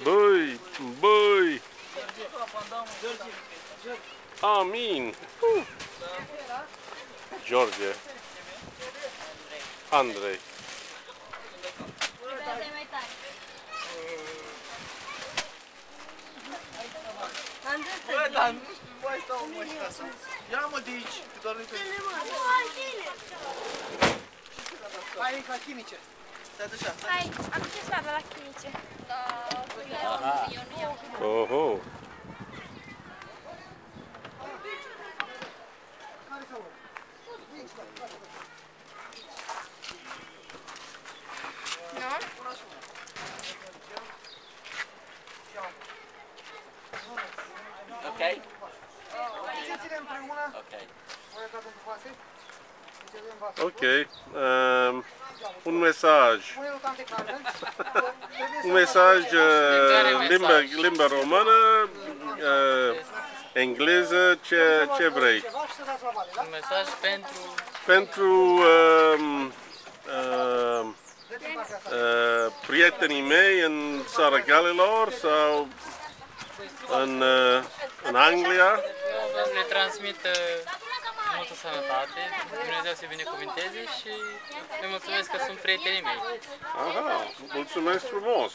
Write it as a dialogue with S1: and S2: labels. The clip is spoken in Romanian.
S1: Băi, băi! Amin! George. Andrei.
S2: Bă, dar nu mai stau mă și asta. Ia-mă de aici, că doar nu-i pe... Hai la chimice. Stai așa.
S3: Hai, aduceți la chimice.
S1: Oho!
S4: Ok?
S2: Faceți-le împreună.
S4: Ok.
S2: Voi dați în față.
S1: Ok. Un mesaj. Un mesaj limba română, engleză, ce vrei.
S4: Un mesaj
S1: Pentru prietenii mei în țara Galilor sau în Anglia.
S4: Eu le transmit multă sănătate, Dumnezeu să binecuvinteze și le mulțumesc că sunt prietenii mei.
S1: Aha, mulțumesc frumos!